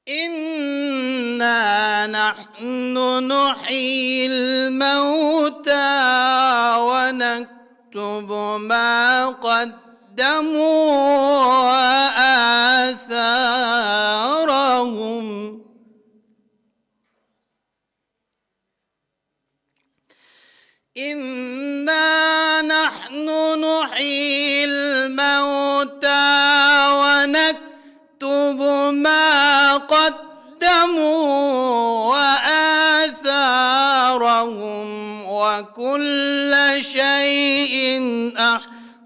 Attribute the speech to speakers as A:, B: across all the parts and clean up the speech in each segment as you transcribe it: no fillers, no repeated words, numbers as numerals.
A: إنا نحن نحيي الموتى ونكتب ما قدموا وآثارهم إنا نحن نحيي الموتى ونكتب ما قدموا وآثارهم وكل شيء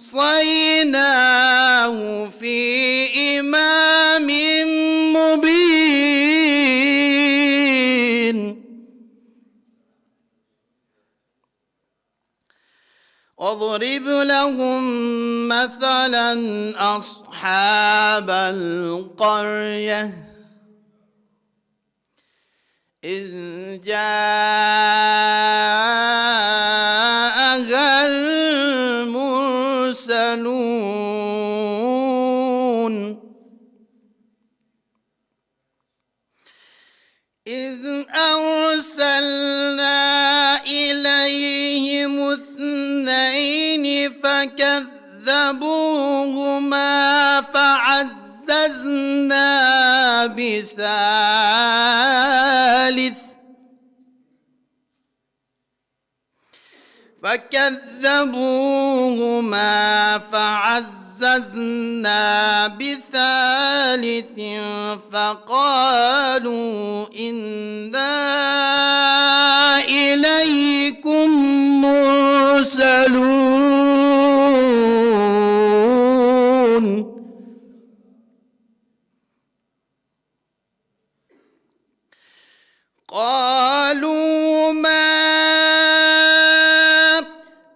A: أحصيناه في إمام مبين واضرب لهم مثلا أصحاب القرية إذ جاءها المرسلون إذ أرسلنا إليهم اثنين فكذبوهما فعززنا بثالث فقالوا إنا إليكم مرسلون قالوا ما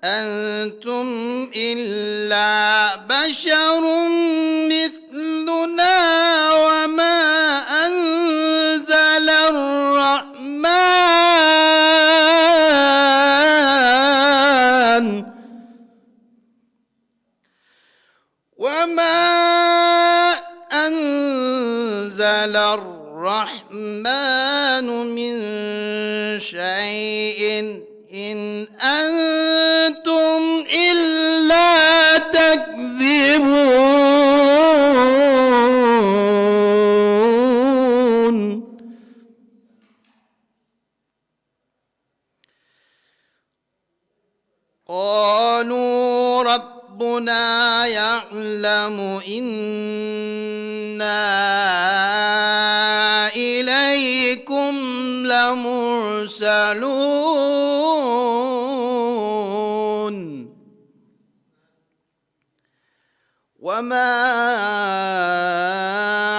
A: أنتم إلا بشر مثلنا وما أنزل الرحمن من شيء إن أنتم إلا تكذبون قالوا ربنا يعلم إنا إليكم لمرسلون وما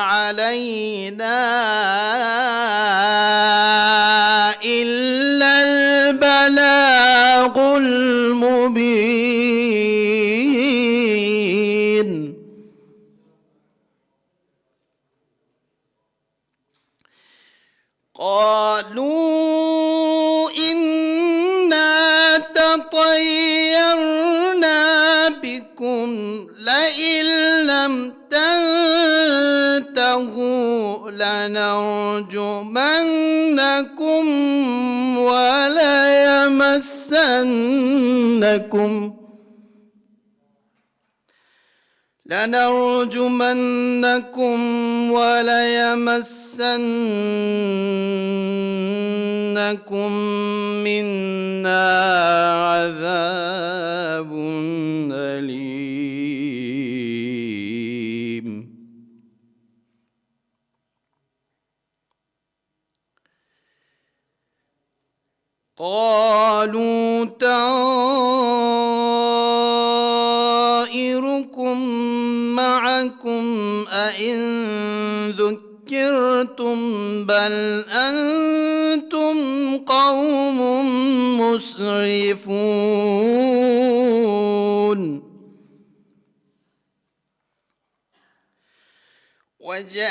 A: علينا إلا البلاغ المبين قالوا إنا تطيرنا بكم لئن لم تنتهوا لنرجمنكم وليمسنكم منا عذاب أليم قالوا طائركم معكم أئن ذكرتم بل أنتم قوم مسرفون وجاء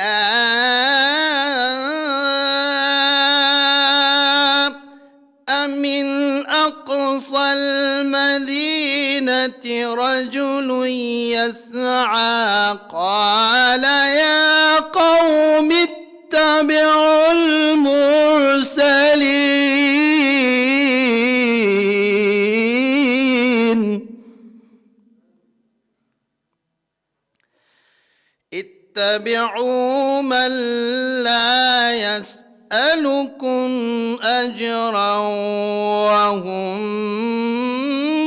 A: من أقصى المدينة رجل يسعى قال يا قوم اتقوا المرسلين اتبعوا من لا يسألكم أجرا وهم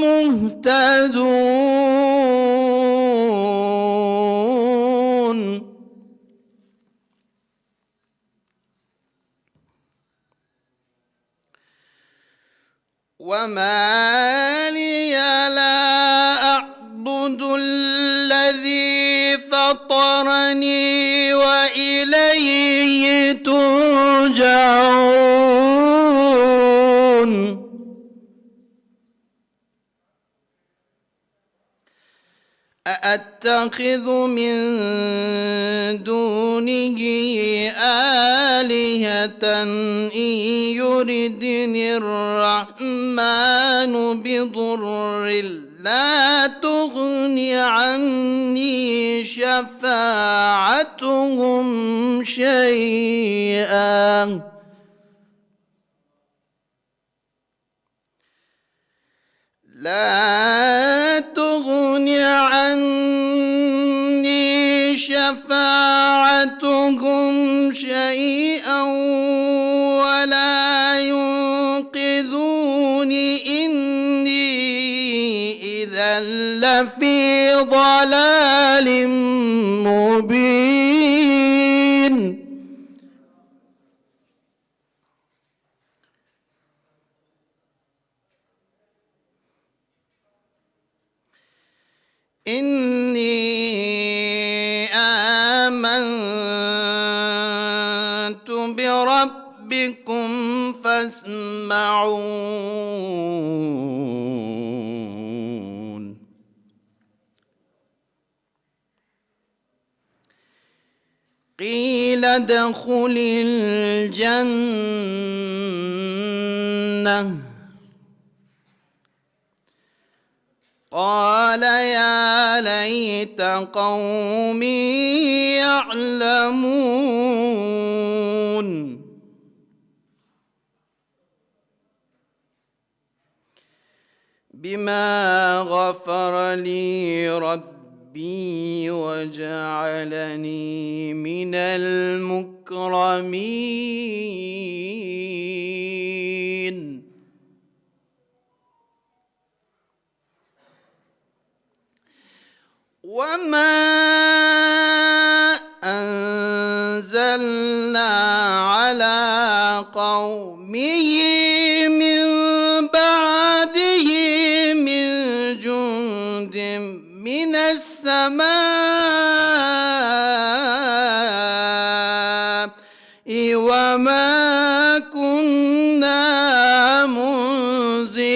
A: مهتدون وما لي لا أعبد الذي فطرني وإليه ترجعون أأتخذ من دونه آلهة إن يردني الرحمن بضر لا تغن عني شفاعتهم شيئا لا تغن عني شفاعتهم شيئا ولا ينقذوني إني إذا لفي ضلال مبين إني آمنت بربكم فاسمعون قيل ادخل الجنة قال يا ليت قومي يعلمون بما غفر لي ربي وجعلني من المكرمين وما أنزلنا على قومه من بعده من جند من السماء وما كنا منزلين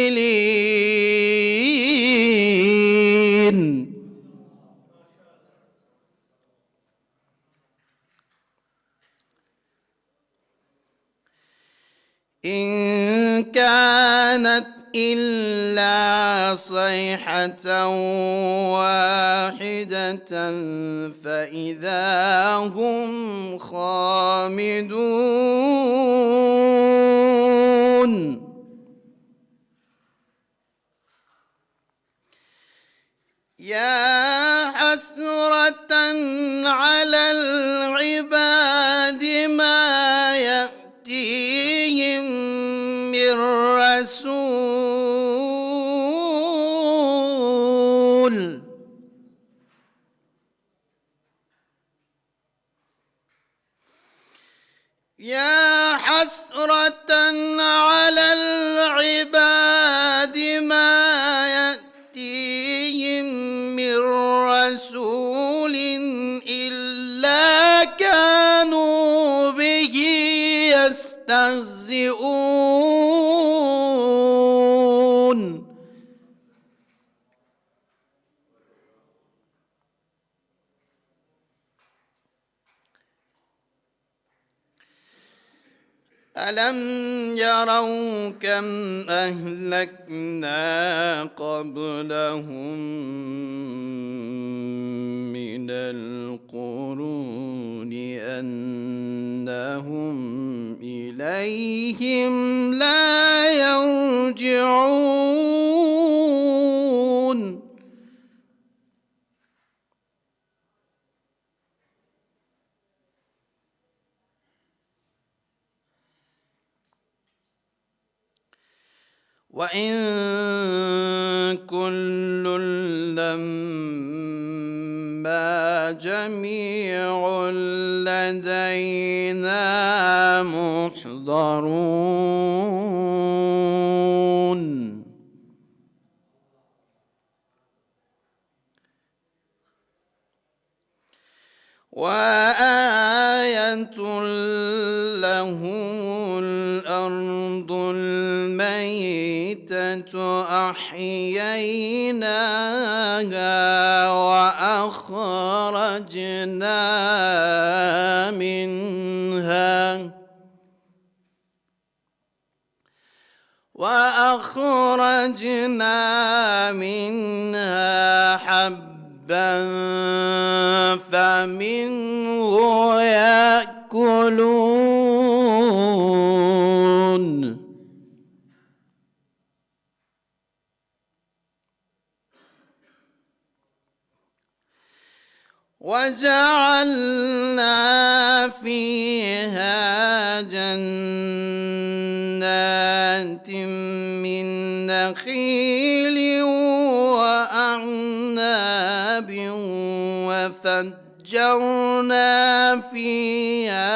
A: إن كانت إلا صيحة واحدة فإذا هم خامدون يا حسرة على العباد ما يأتيهم من رسول يا حسرة على العباد ما يأتيهم من رسول إلا كانوا به يستهزئون ألم يروا كم أهلكنا قبلهم من القرون أن إنهم إليهم لا يرجعون وإن كل لما جميع لدينا محضرون وآية لهم الأرض الميتة أحييناها وأخرجنا منها حبا فمنه يأكلون وجعلنا فيها جنات من نخيل وأعناب وفجرنا فيها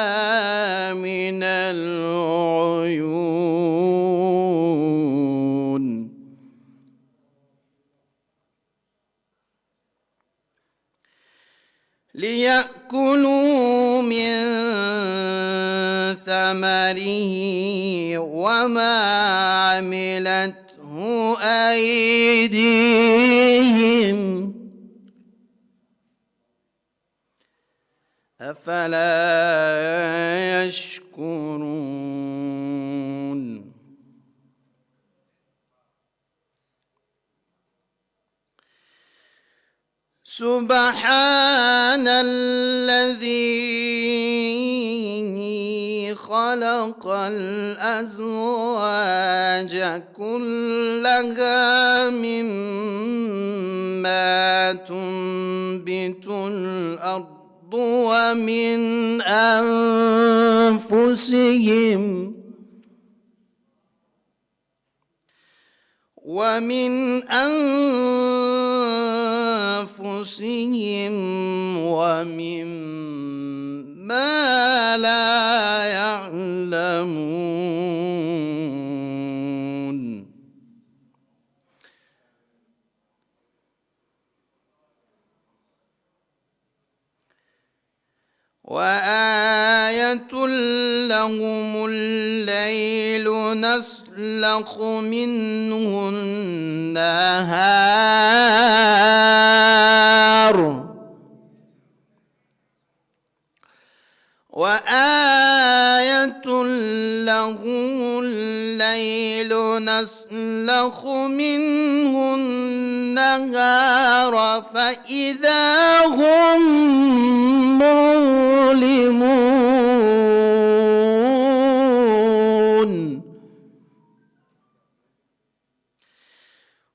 A: من العيون ليأكلوا من ثمره وما عملته أيديهم أفلا يشكرون سبحان الذي خلق الأزواج كلها مما تنبت الأرض ومن أنفسهم ومما لا يعلمون وآية لهم الليل نسلخ منه النهار وآية لهم الليل نسلخ منه النهار فإذا هم مظلمون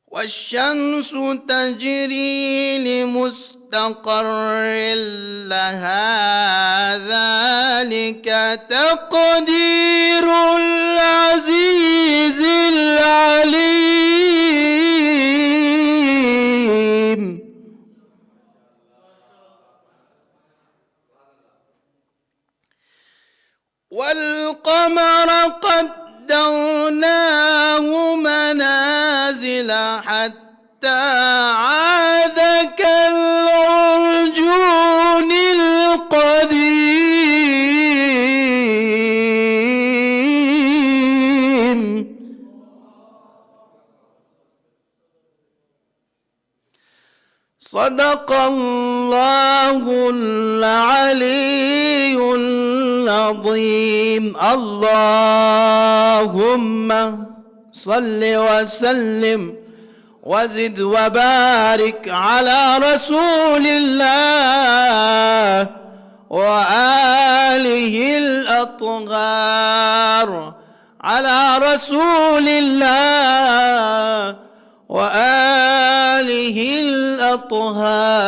A: والشمس تجري لمستقر لها ذلك تقدير العزيز العليم والقمر قدرناه منازل حتى عاد كالعرجون القديم صدق الله العلي العظيم. اللهم صل وسلم وزد وبارك على رسول الله وآله الأطهار على رسول الله وآله الأطهار.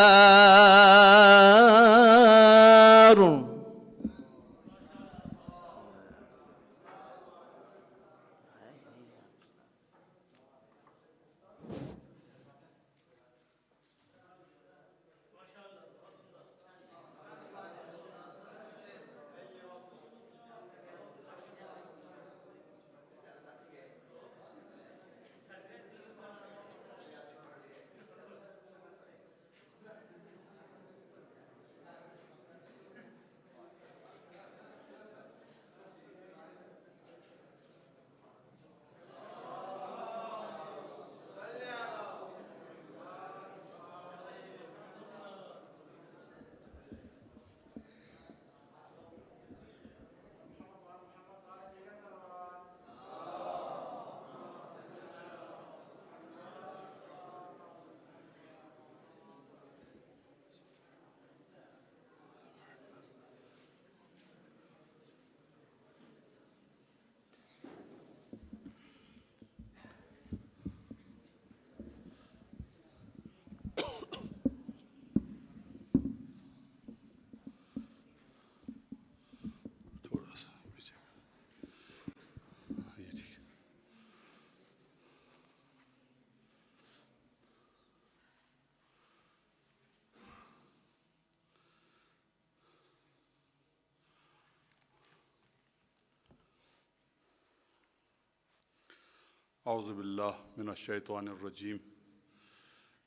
B: اعوذ باللہ من الشیطان الرجیم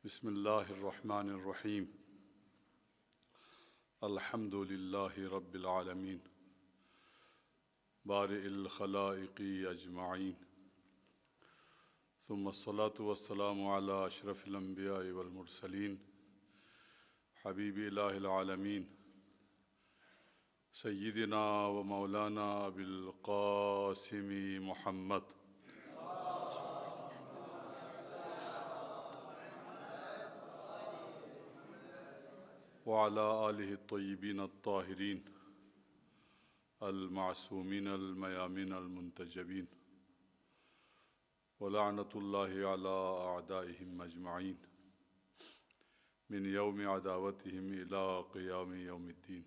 B: بسم اللہ الرحمن الرحیم الحمد للہ رب العالمین بارئ الخلائق اجمعین ثم الصلاة والسلام علی اشرف الانبیاء والمرسلین حبیب الہ العالمین سیدنا و مولانا ابی القاسم محمد وعلى آلہ الطیبین الطاہرین المعصومین الميامین المنتجبین ولعنۃ اللہ علی اعدائہم اجمعین من یوم عداوتہم الی قیام یوم الدین.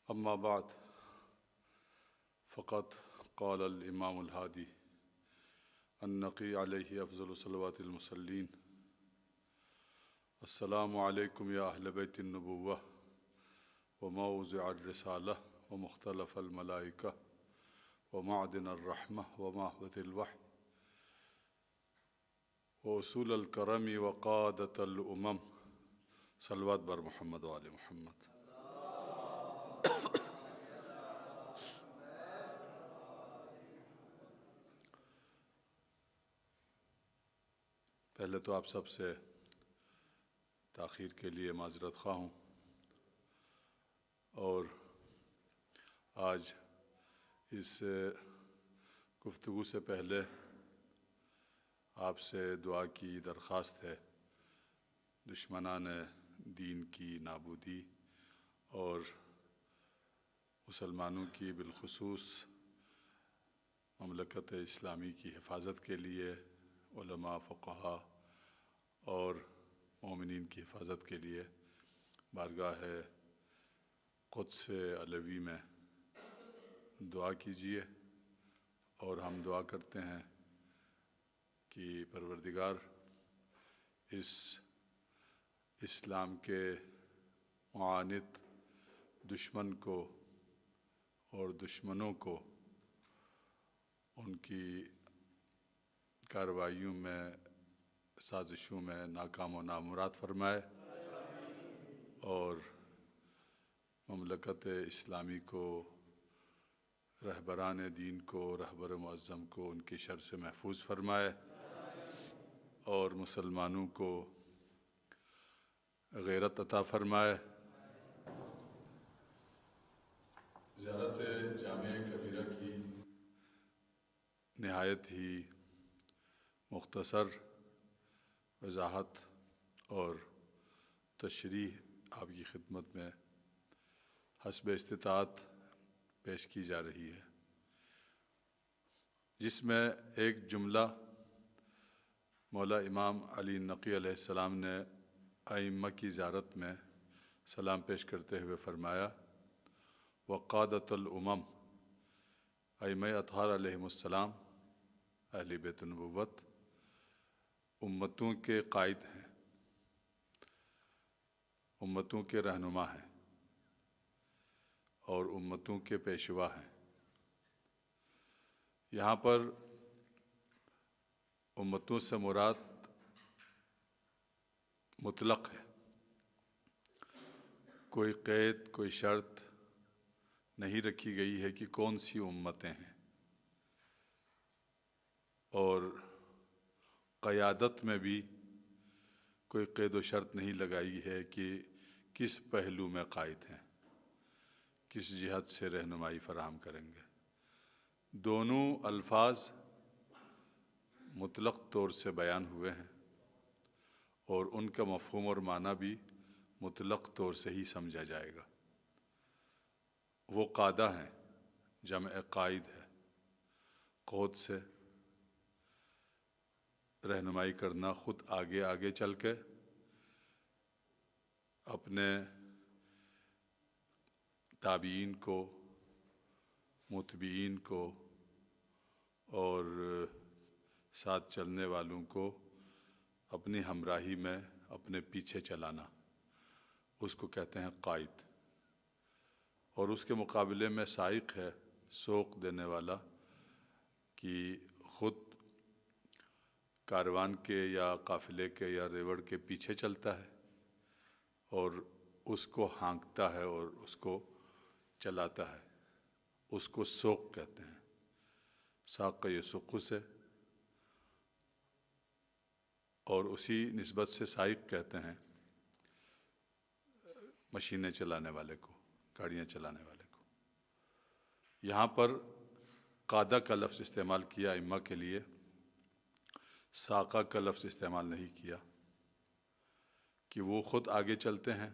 B: اما بعد فقد قال الامام الہادی النقی علیہ افضل صلوات المصلین السلام علیکم یا اہل بیت النبوہ وموضع الرسالہ ومختلف الملائکہ ومعدن الرحمہ ومحبت الوحی واصول الکرم وقادۃ الامم. صلوات بر محمد و آل محمد. پہلے تو آپ سب سے تاخیر کے لیے معذرت خواہ ہوں، اور آج اس گفتگو سے پہلے آپ سے دعا کی درخواست ہے. دشمنان دین کی نابودی اور مسلمانوں کی بالخصوص مملکت اسلامی کی حفاظت کے لیے علماء، فقہا اور مومنین کی حفاظت کے لیے بارگاہ قدس علوی میں دعا کیجیے. اور ہم دعا کرتے ہیں کہ پروردگار اس اسلام کے معاند دشمن کو اور دشمنوں کو ان کی کارروائیوں میں، سازشوں میں ناکام و نامراد فرمائے، اور مملکت اسلامی کو، رہبران دین کو، رہبر معظم کو ان کی شر سے محفوظ فرمائے، اور مسلمانوں کو غیرت عطا فرمائے. زیارت جامعہ کبیرہ کی نہایت ہی مختصر وضاحت اور تشریح آپ کی خدمت میں حسب استطاعت پیش کی جا رہی ہے، جس میں ایک جملہ مولا امام علی نقی علیہ السلام نے ائمہ کی زیارت میں سلام پیش کرتے ہوئے فرمایا، وقادۃ الامم، ائمہ اطہار علیہم السلام اہل بیت نبوت امتوں کے قائد ہیں، امتوں کے رہنما ہیں اور امتوں کے پیشوا ہیں۔ یہاں پر امتوں سے مراد مطلق ہے، کوئی قید، کوئی شرط نہیں رکھی گئی ہے کہ کون سی امتیں ہیں، اور قیادت میں بھی کوئی قید و شرط نہیں لگائی ہے کہ کس پہلو میں قائد ہیں، کس جہت سے رہنمائی فراہم کریں گے۔ دونوں الفاظ مطلق طور سے بیان ہوئے ہیں اور ان کا مفہوم اور معنی بھی مطلق طور سے ہی سمجھا جائے گا۔ وہ قادہ ہیں، جمع قائد ہے، قود سے رہنمائی کرنا، خود آگے آگے چل کے اپنے تابعین کو، متبعین کو اور ساتھ چلنے والوں کو اپنی ہمراہی میں اپنے پیچھے چلانا، اس کو کہتے ہیں قائد۔ اور اس کے مقابلے میں سائق ہے، سوق دینے والا، کہ خود کاروان کے یا قافلے کے یا ریوڑ کے پیچھے چلتا ہے اور اس کو ہانکتا ہے اور اس کو چلاتا ہے، اس کو سوق کہتے ہیں۔ ساق یسوق سے، اور اسی نسبت سے سائق کہتے ہیں مشینیں چلانے والے کو، گاڑیاں چلانے والے کو۔ یہاں پر قادہ کا لفظ استعمال کیا ائمہ کے لیے، ساقہ کا لفظ استعمال نہیں کیا، کہ وہ خود آگے چلتے ہیں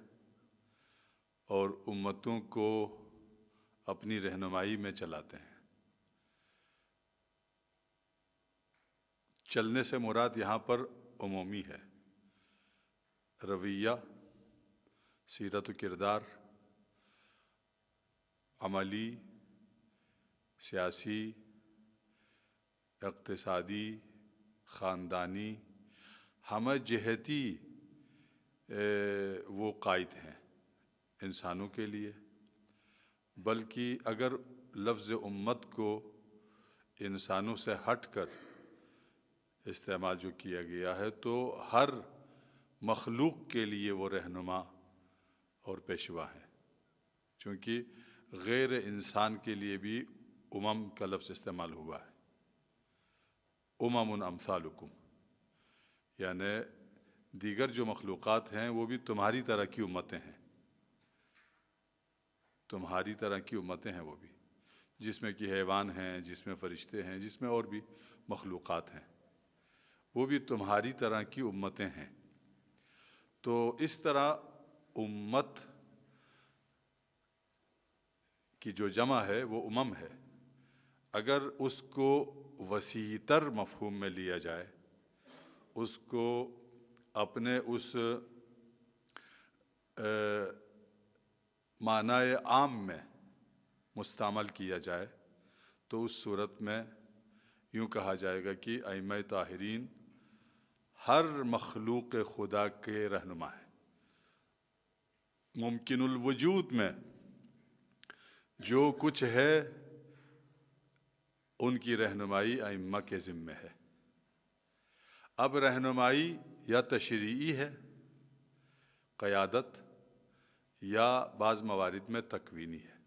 B: اور امتوں کو اپنی رہنمائی میں چلاتے ہیں۔ چلنے سے مراد یہاں پر عمومی ہے، رویہ، سیرت و کردار، عملی، سیاسی، اقتصادی، خاندانی، ہمہ جہتی وہ قائد ہیں انسانوں کے لیے۔ بلکہ اگر لفظ امت کو انسانوں سے ہٹ کر استعمال جو کیا گیا ہے تو ہر مخلوق کے لیے وہ رہنما اور پیشوا ہیں، چونکہ غیر انسان کے لیے بھی امم کا لفظ استعمال ہوا ہے، امم امثالکم، یعنی دیگر جو مخلوقات ہیں وہ بھی تمہاری طرح کی امتیں ہیں، تمہاری طرح کی امتیں ہیں وہ بھی، جس میں کہ حیوان ہیں، جس میں فرشتے ہیں، جس میں اور بھی مخلوقات ہیں، وہ بھی تمہاری طرح کی امتیں ہیں۔ تو اس طرح امت کی جو جمع ہے وہ امم ہے۔ اگر اس کو وسیع تر مفہوم میں لیا جائے، اس کو اپنے اس معنی عام میں مستعمل کیا جائے تو اس صورت میں یوں کہا جائے گا کہ ائمہ طاہرین ہر مخلوق خدا کے رہنما ہیں۔ ممکن الوجود میں جو کچھ ہے ان کی رہنمائی ائمہ کے ذمہ ہے۔ اب رہنمائی یا تشریعی ہے، قیادت، یا بعض موارد میں تکوینی ہے۔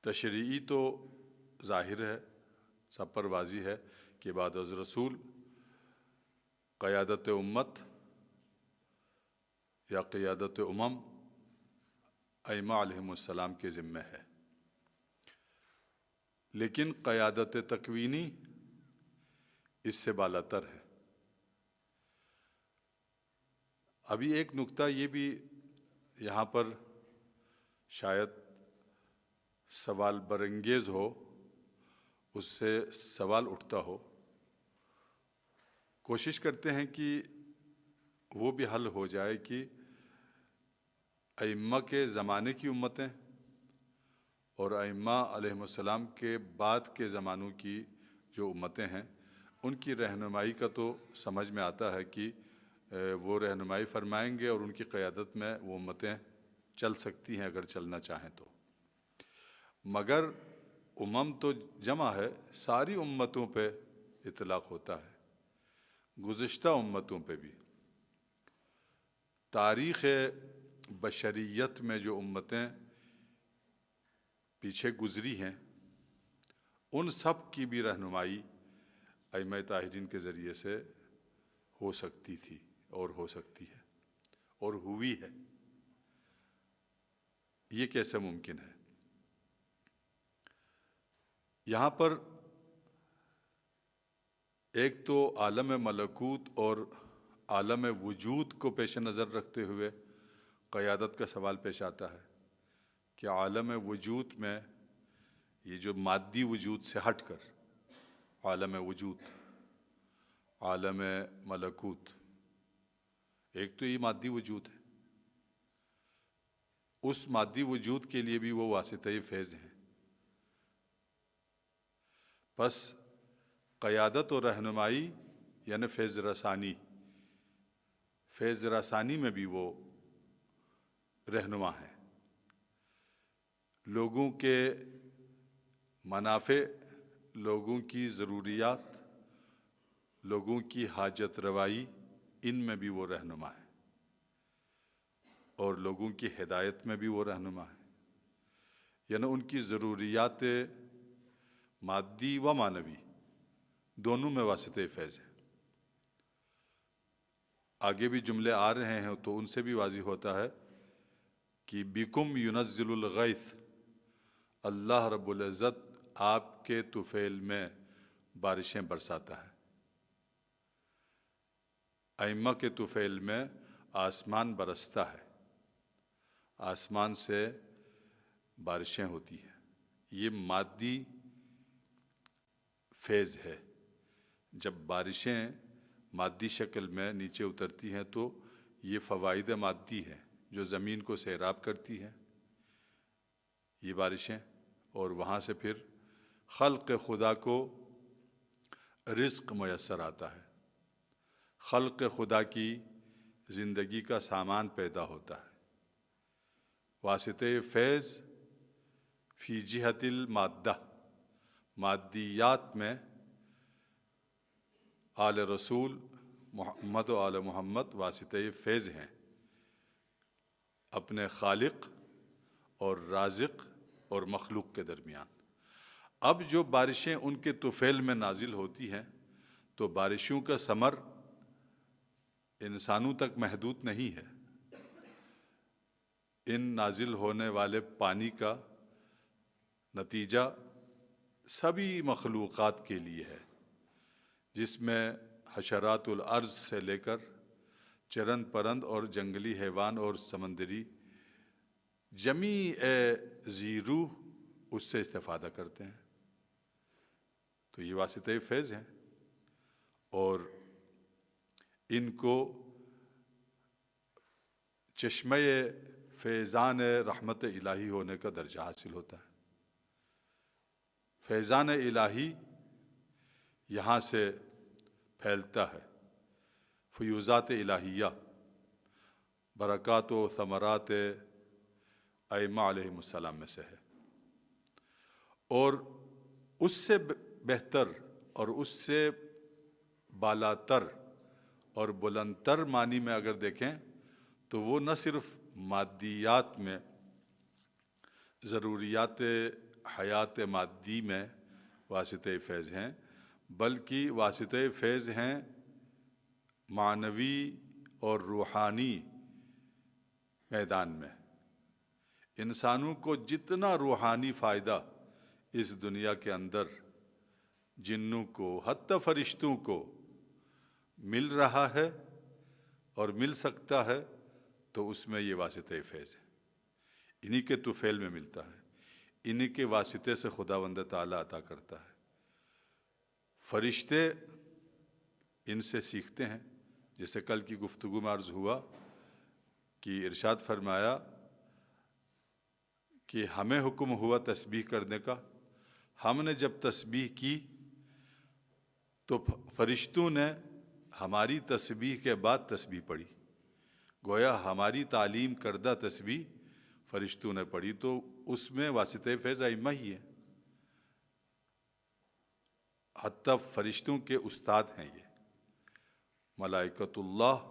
B: تشریعی تو ظاہر ہے، سب پر واضح ہے کہ بعد از رسول قیادت امت یا قیادت امم ائمہ علیہم السلام کے ذمہ ہے، لیکن قیادت تکوینی اس سے بالاتر ہے۔ ابھی ایک نکتہ یہ بھی یہاں پر شاید سوال برانگیز ہو، اس سے سوال اٹھتا ہو، کوشش کرتے ہیں کہ وہ بھی حل ہو جائے کہ ائمہ کے زمانے کی امتیں اور ائمہ علیہم السلام کے بعد کے زمانوں کی جو امتیں ہیں ان کی رہنمائی کا تو سمجھ میں آتا ہے کہ وہ رہنمائی فرمائیں گے اور ان کی قیادت میں وہ امتیں چل سکتی ہیں اگر چلنا چاہیں تو، مگر امم تو جمع ہے، ساری امتوں پہ اطلاق ہوتا ہے، گزشتہ امتوں پہ بھی۔ تاریخ بشریت میں جو امتیں پیچھے گزری ہیں ان سب کی بھی رہنمائی ائمہ طاہرین کے ذریعے سے ہو سکتی تھی اور ہو سکتی ہے اور ہوئی ہے۔ یہ کیسے ممکن ہے؟ یہاں پر ایک تو عالم ملکوت اور عالم وجود کو پیش نظر رکھتے ہوئے قیادت کا سوال پیش آتا ہے کہ عالم وجود میں یہ جو مادی وجود سے ہٹ کر عالم وجود، عالم ملکوت، ایک تو یہ مادی وجود ہے، اس مادی وجود کے لیے بھی وہ واسطۂ فیض ہیں۔ بس قیادت و رہنمائی یعنی فیض رسانی، فیض رسانی میں بھی وہ رہنما ہیں۔ لوگوں کے منافع، لوگوں کی ضروریات، لوگوں کی حاجت روائی، ان میں بھی وہ رہنما ہے اور لوگوں کی ہدایت میں بھی وہ رہنما ہے، یعنی ان کی ضروریات مادی و معنوی دونوں میں واسطۂ فیض ہے۔ آگے بھی جملے آ رہے ہیں تو ان سے بھی واضح ہوتا ہے کہ بکم ینزل الغیث، اللہ رب العزت آپ کے طفیل میں بارشیں برساتا ہے۔ ائمہ کے طفیل میں آسمان برستا ہے، آسمان سے بارشیں ہوتی ہیں، یہ مادی فیض ہے۔ جب بارشیں مادی شکل میں نیچے اترتی ہیں تو یہ فوائد مادی ہیں جو زمین کو سیراب کرتی ہیں یہ بارشیں، اور وہاں سے پھر خلق خدا کو رزق میسر آتا ہے، خلق خدا کی زندگی کا سامان پیدا ہوتا ہے۔ واسطۂ فیض فی جہت المادہ، مادیات میں آل رسول محمد و آل محمد واسطۂ فیض ہیں، اپنے خالق اور رازق اور مخلوق کے درمیان۔ اب جو بارشیں ان کے طفیل میں نازل ہوتی ہیں تو بارشوں کا ثمر انسانوں تک محدود نہیں ہے، ان نازل ہونے والے پانی کا نتیجہ سبھی مخلوقات کے لیے ہے، جس میں حشرات الارض سے لے کر چرند پرند اور جنگلی حیوان اور سمندری جمیع ذی روح اس سے استفادہ کرتے ہیں۔ تو یہ واسطۂ فیض ہیں اور ان کو چشمہ فیضان رحمت الہی ہونے کا درجہ حاصل ہوتا ہے۔ فیضان الہی یہاں سے پھیلتا ہے، فیوزات الہیہ، برکات و ثمرات ائمہ علیہم السلام میں سے ہے، اور اس سے بہتر اور اس سے بالاتر اور بلندتر معنی میں اگر دیکھیں تو وہ نہ صرف مادیات میں، ضروریات حیات مادی میں واسطۂ فیض ہیں، بلکہ واسطۂ فیض ہیں معنوی اور روحانی میدان میں۔ انسانوں کو جتنا روحانی فائدہ اس دنیا کے اندر جنوں کو حتی فرشتوں کو مل رہا ہے، اور مل سکتا ہے تو اس میں یہ واسطہ فیض ہے، انہی کے طفیل میں ملتا ہے، انہی کے واسطے سے خداوند تعالیٰ عطا کرتا ہے۔ فرشتے ان سے سیکھتے ہیں، جیسے کل کی گفتگو میں عرض ہوا کہ ارشاد فرمایا کہ ہمیں حکم ہوا تسبیح کرنے کا، ہم نے جب تسبیح کی تو فرشتوں نے ہماری تسبیح کے بعد تسبیح پڑھی، گویا ہماری تعلیم کردہ تسبیح فرشتوں نے پڑھی، تو اس میں واسطہ فیض ائمہ ہی ہے، حتیٰ فرشتوں کے استاد ہیں یہ ملائکۃ اللہ،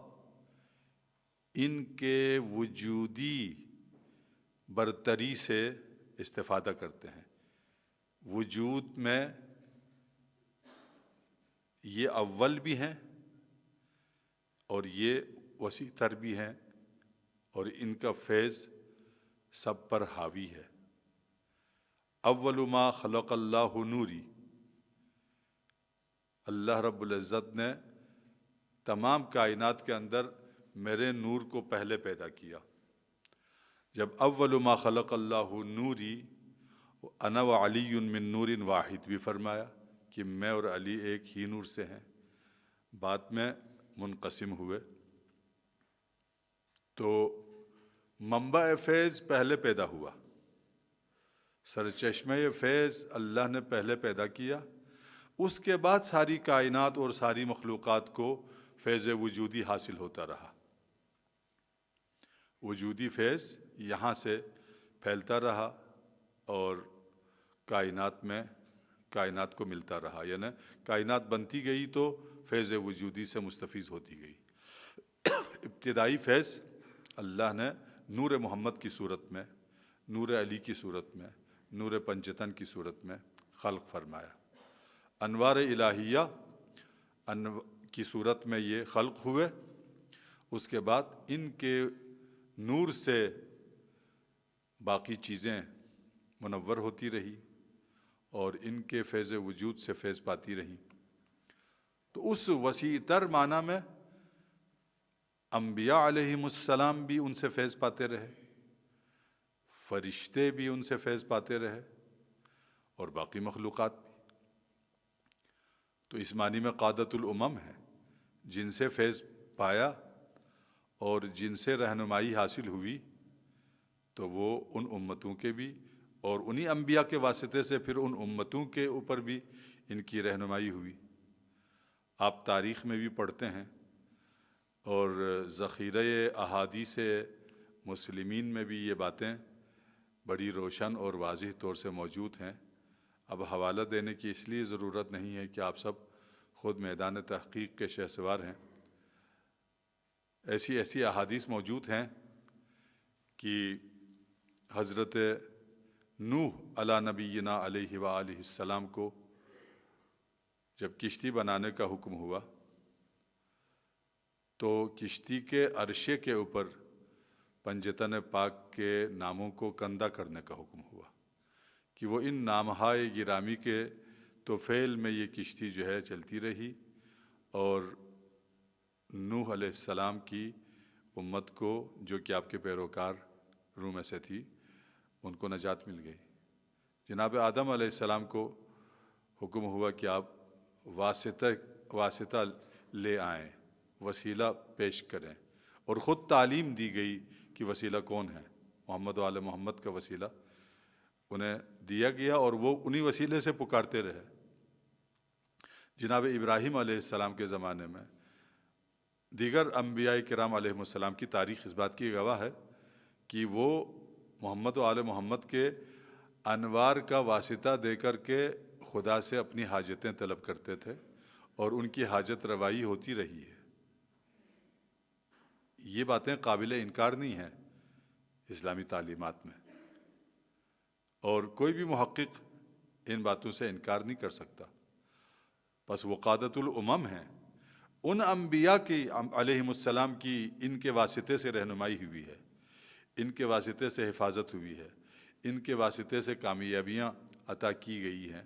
B: ان کے وجودی برتری سے استفادہ کرتے ہیں۔ وجود میں یہ اول بھی ہیں اور یہ وسیع تر بھی ہیں، اور ان کا فیض سب پر حاوی ہے۔ اول ما خلق اللہ نوری، اللہ رب العزت نے تمام کائنات کے اندر میرے نور کو پہلے پیدا کیا۔ جب اول ما خلق اللہ نوری، انا وعلی من نور واحد بھی فرمایا کہ میں اور علی ایک ہی نور سے ہیں، بعد میں منقسم ہوئے۔ تو منبع فیض پہلے پیدا ہوا، سرچشمہ فیض اللہ نے پہلے پیدا کیا، اس کے بعد ساری کائنات اور ساری مخلوقات کو فیض وجودی حاصل ہوتا رہا۔ وجودی فیض یہاں سے پھیلتا رہا اور کائنات کو ملتا رہا، یعنی کائنات بنتی گئی تو فیض وجودی سے مستفیض ہوتی گئی۔ ابتدائی فیض اللہ نے نور محمد کی صورت میں، نور علی کی صورت میں، نور پنجتن کی صورت میں خلق فرمایا۔ انوار الہیہ کی صورت میں یہ خلق ہوئے، اس کے بعد ان کے نور سے باقی چیزیں منور ہوتی رہی اور ان کے فیض وجود سے فیض پاتی رہیں۔ تو اس وسیع تر معنی میں انبیاء علیہم السلام بھی ان سے فیض پاتے رہے، فرشتے بھی ان سے فیض پاتے رہے، اور باقی مخلوقات بھی۔ تو اس معنی میں قادۃ الامم ہے، جن سے فیض پایا اور جن سے رہنمائی حاصل ہوئی، تو وہ ان امتوں کے بھی، اور انہی انبیاء کے واسطے سے پھر ان امتوں کے اوپر بھی ان کی رہنمائی ہوئی۔ آپ تاریخ میں بھی پڑھتے ہیں اور ذخیرہ احادیث مسلمین میں بھی یہ باتیں بڑی روشن اور واضح طور سے موجود ہیں۔ اب حوالہ دینے کی اس لیے ضرورت نہیں ہے کہ آپ سب خود میدان تحقیق کے شہسوار ہیں۔ ایسی احادیث موجود ہیں کہ حضرت نوح علی نبینا علیہ وآلہ السلام کو جب کشتی بنانے کا حکم ہوا تو کشتی کے عرشے کے اوپر پنجتن پاک کے ناموں کو کندہ کرنے کا حکم ہوا کہ وہ ان نامہائے گرامی کے طفیل میں یہ کشتی جو ہے چلتی رہی، اور نوح علیہ السلام کی امت کو، جو کہ آپ کے پیروکار روح میں سے تھی، ان کو نجات مل گئی۔ جناب آدم علیہ السلام کو حکم ہوا کہ آپ واسطہ لے آئیں، وسیلہ پیش کریں، اور خود تعلیم دی گئی کہ وسیلہ کون ہے۔ محمد و آل محمد کا وسیلہ انہیں دیا گیا اور وہ انہی وسیلے سے پکارتے رہے۔ جناب ابراہیم علیہ السلام کے زمانے میں، دیگر انبیاء کرام علیہ السلام کی تاریخ اس بات کی گواہ ہے کہ وہ محمد و آل محمد کے انوار کا واسطہ دے کر کے خدا سے اپنی حاجتیں طلب کرتے تھے، اور ان کی حاجت روائی ہوتی رہی ہے۔ یہ باتیں قابل انکار نہیں ہیں اسلامی تعلیمات میں، اور کوئی بھی محقق ان باتوں سے انکار نہیں کر سکتا۔ بس وہ قادۃ الامم ہیں، ان انبیاء کی علیہم السلام کی ان کے واسطے سے رہنمائی ہوئی ہے، ان کے واسطے سے حفاظت ہوئی ہے، ان کے واسطے سے کامیابیاں عطا کی گئی ہیں۔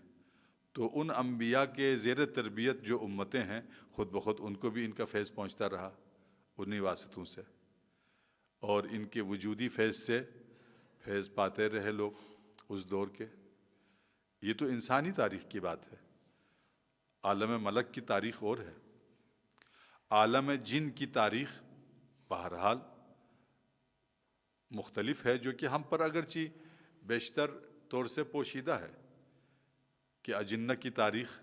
B: تو ان انبیاء کے زیر تربیت جو امتیں ہیں، خود بخود ان کو بھی ان کا فیض پہنچتا رہا، انہی واسطوں سے، اور ان کے وجودی فیض سے فیض پاتے رہے لوگ اس دور کے۔ یہ تو انسانی تاریخ کی بات ہے، عالم ملک کی تاریخ اور ہے۔ عالم جن کی تاریخ بہرحال مختلف ہے، جو کہ ہم پر اگرچہ بیشتر طور سے پوشیدہ ہے کہ اجنہ کی تاریخ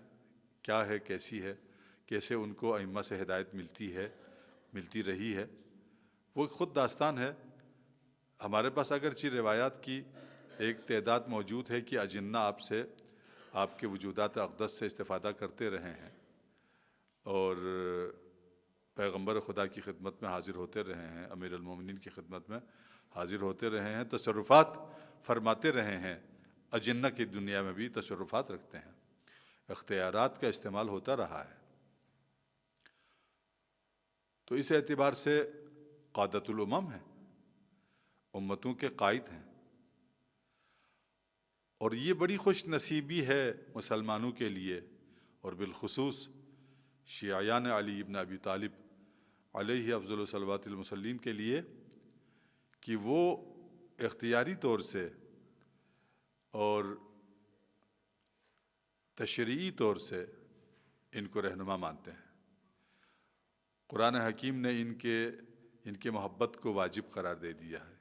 B: کیا ہے، کیسی ہے، کیسے ان کو ائمہ سے ہدایت ملتی رہی ہے، وہ خود داستان ہے۔ ہمارے پاس اگرچہ روایات کی ایک تعداد موجود ہے کہ اجنہ آپ کے وجودات اقدس سے استفادہ کرتے رہے ہیں اور پیغمبر خدا کی خدمت میں حاضر ہوتے رہے ہیں، امیر المومنین کی خدمت میں حاضر ہوتے رہے ہیں، تصرفات فرماتے رہے ہیں، اجنہ کی دنیا میں بھی تصرفات رکھتے ہیں، اختیارات کا استعمال ہوتا رہا ہے۔ تو اس اعتبار سے قادۃ الامم ہیں، امتوں کے قائد ہیں، اور یہ بڑی خوش نصیبی ہے مسلمانوں کے لیے، اور بالخصوص شیعیان علی ابن ابی طالب علیہ افضل الصلوات المسلمین کے لیے، کہ وہ اختیاری طور سے اور تشریعی طور سے ان کو رہنما مانتے ہیں۔ قرآن حکیم نے ان کے محبت کو واجب قرار دے دیا ہے،